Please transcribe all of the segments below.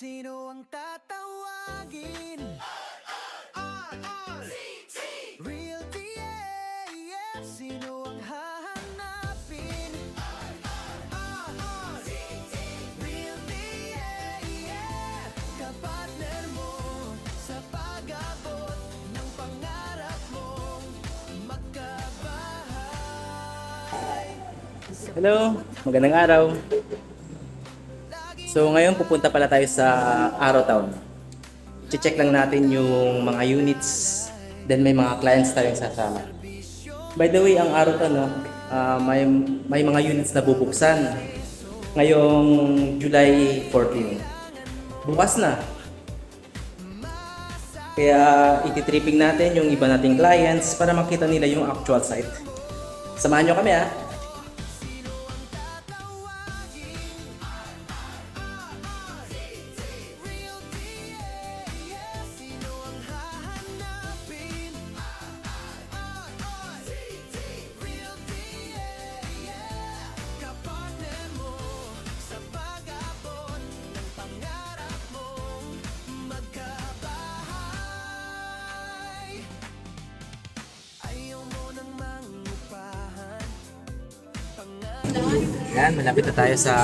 Sino ang tatawagin? Realty, yeah, yeah. Sino ang hahanapin? Realty, yeah, yeah. Kapartner mo sa pag-abot ng pangarap mong magkabahay. Hello, magandang araw. So ngayon pupunta pala tayo sa Araw Town. Check lang natin yung mga units, then may mga clients tayong sasama. By the way, ang Araw Town, no, may mga units na bubuksan ngayong July 14. Bukas na. Kaya ititripping natin yung iba nating clients para makita nila yung actual site. Samahan nyo kami, ha. Yan, malapit na tayo sa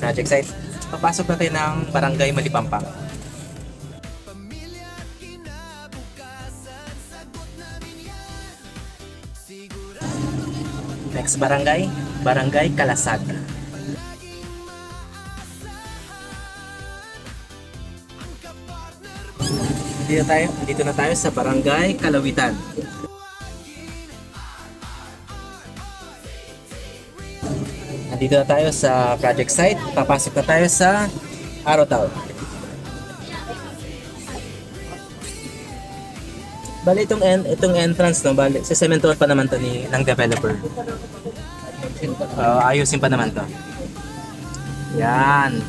project site. Papasok na tayo ng Barangay Malipampang. Next barangay, Barangay Kalasag. Dito na tayo sa Barangay Kalawitan. Nandito na tayo sa project site. Papasok na tayo sa Araw Town. Bali itong entrance, no, bali sesementohan pa naman to ng developer. Ayusin pa naman to. Yan.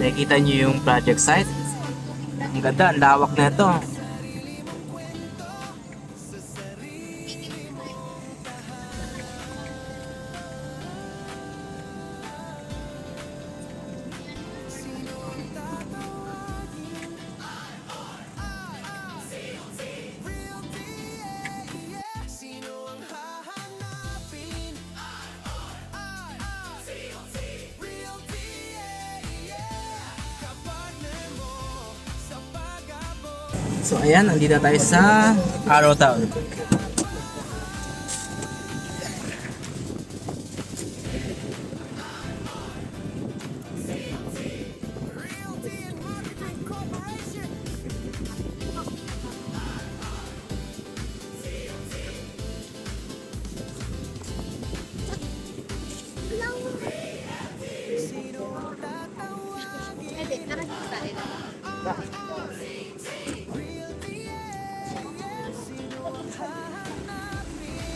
Nakikita niyo yung project site. Ang ganda, ang lawak na ito. So ayan, nandito tayo sa Araw Town.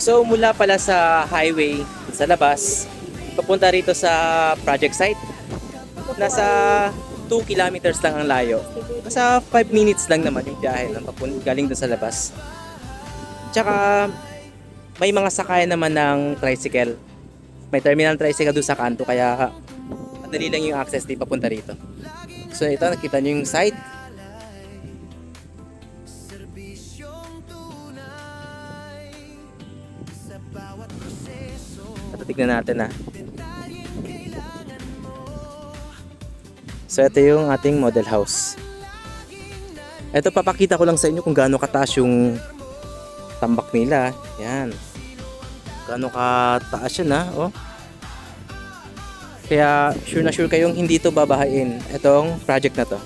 So mula pala sa highway sa labas, papunta rito sa project site. Nasa 2 kilometers lang ang layo. Nasa 5 minutes lang naman yung biyahe galing doon sa labas. Tsaka may mga sakayan naman ng tricycle. May terminal tricycle doon sa kanto kaya madali lang yung access din papunta rito. So ito, nakita nyo yung site. Tignan natin, ha. So ito yung ating model house. Ito, papakita ko lang sa inyo kung gaano kataas yung tambak nila. Yan. Gaano kataas yun, ha. Oh. Kaya sure na sure kayong hindi ito babahain. Itong project na to.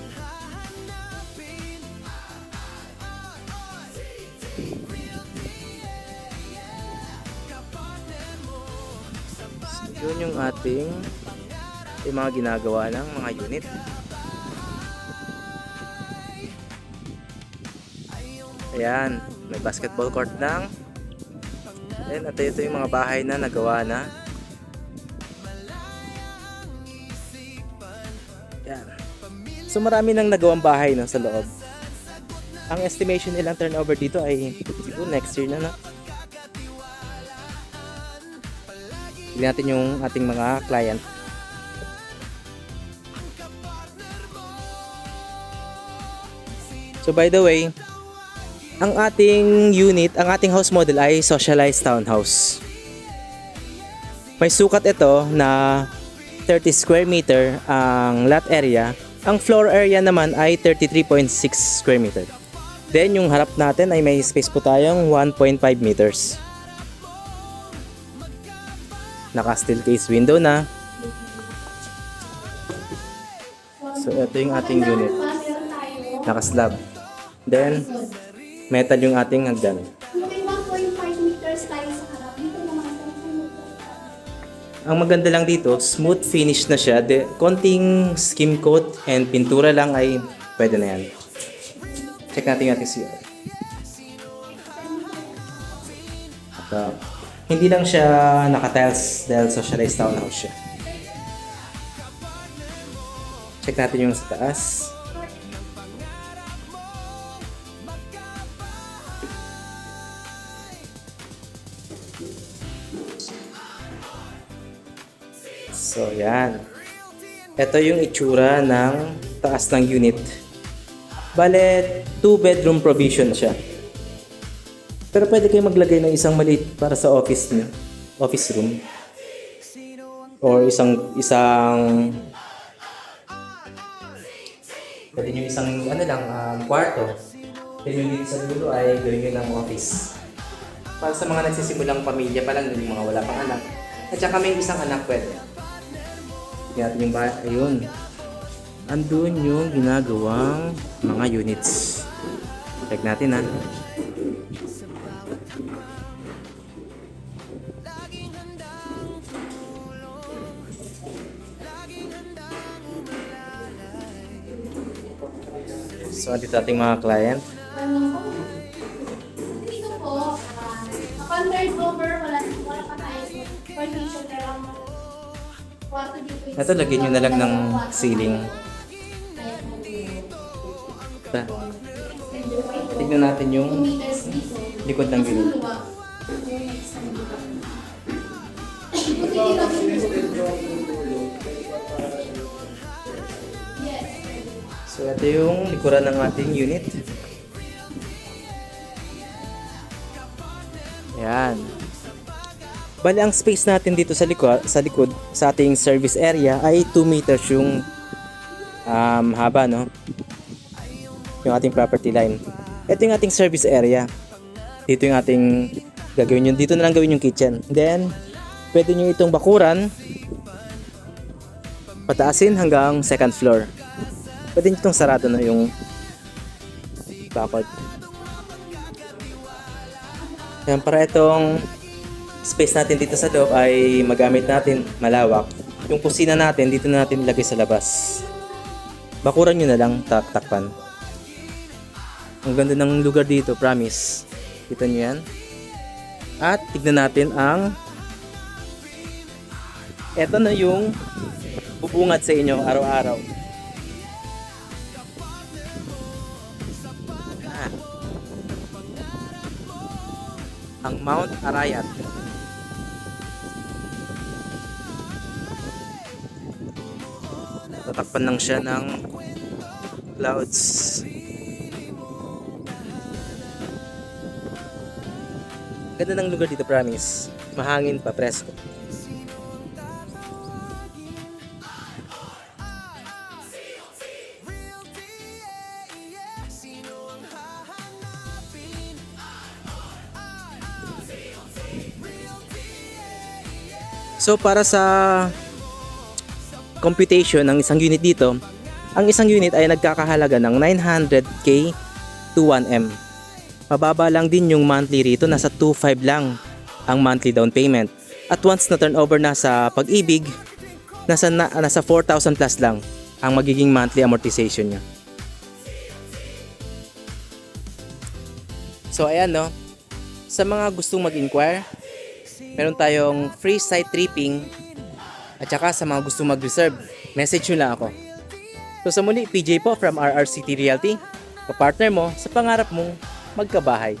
Yun yung ating mga ginagawa ng mga unit. Ayan, may basketball court lang. Ayan, at ito yung mga bahay na nagawa na. Ayan. So marami nang nagawang bahay, no, sa loob. Ang estimation nilang turnover dito ay siguro next year na, no? Tignan natin yung ating mga client. So by the way, ang ating unit, ang ating house model ay socialized townhouse. May sukat ito na 30 square meter ang lot area. Ang floor area naman ay 33.6 square meter. Then yung harap natin ay may space po tayong 1.5 meters. Naka steel case window na. So ito yung ating unit. Naka slab. Then metal yung ating hagdan. May 1.5 meters tayo sa harap. Dito naman ito. Ang maganda lang dito, smooth finish na siya. Konting skim coat and pintura lang ay pwede na yan. Check natin yung ating CR. At, hindi lang siya naka-tiles dahil socialized townhouse siya. Check natin yung sa taas. So, yan. Ito yung itsura ng taas ng unit. Bale, 2-bedroom provision siya. Pero pwede kayo maglagay ng isang maliit para sa office niyo, office room. Or isang pwede nyo isang kwarto. Then yung dito sa dulo ay gawin nyo ng office. Para sa mga nagsisimulang pamilya pa lang, yung mga wala pang anak. At saka may isang anak pwede. Tingnan natin yung bahay. Ayun. Andun yung ginagawang mga units. Check natin ha. So, dito ating mga client. Dito po, upon third floor, wala pa tayo partition pero ang kwarto dito is Ito, lagyan nyo na lang ng ceiling. Ta. Tignan natin 2 yung meters dito. likod ng unit. So, ito yung likuran ng ating unit. Ayan. Bali, ang space natin dito sa likod sa ating service area ay 2 meters yung haba, no? Yung ating property line. Ito yung ating service area. Dito yung ating gagawin yun. Dito na lang gawin yung kitchen. Then, pwede nyo itong bakuran pataasin hanggang second floor. Pwede nyo itong sarado na yung bakod. Yan, para itong space natin dito sa loob ay magamit natin malawak. Yung kusina natin, dito na natin ilagay sa labas. Bakuran nyo na lang, takpan. Ang ganda ng lugar dito, promise. Kita nyo yan. At tignan natin ang eto na yung bubungad sa inyo araw-araw. Ang Mount Arayat. Tatakpan lang siya ng clouds. Ganda ng lugar dito, promise. Mahangin pa, presko. So para sa computation ng isang unit dito, ang isang unit ay nagkakahalaga ng 900k to 1M. Mababa lang din yung monthly rito, nasa 2.5 lang ang monthly down payment. At once na turnover na sa Pag-ibig, nasa 4,000 plus lang ang magiging monthly amortization niya. So ayan, no, sa mga gustong mag-inquire, meron tayong free site tripping. At saka sa mga gustong mag-reserve, message nyo lang ako. So sa muli, PJ po from RRCT Realty, kapartner mo sa pangarap mong magkabahay.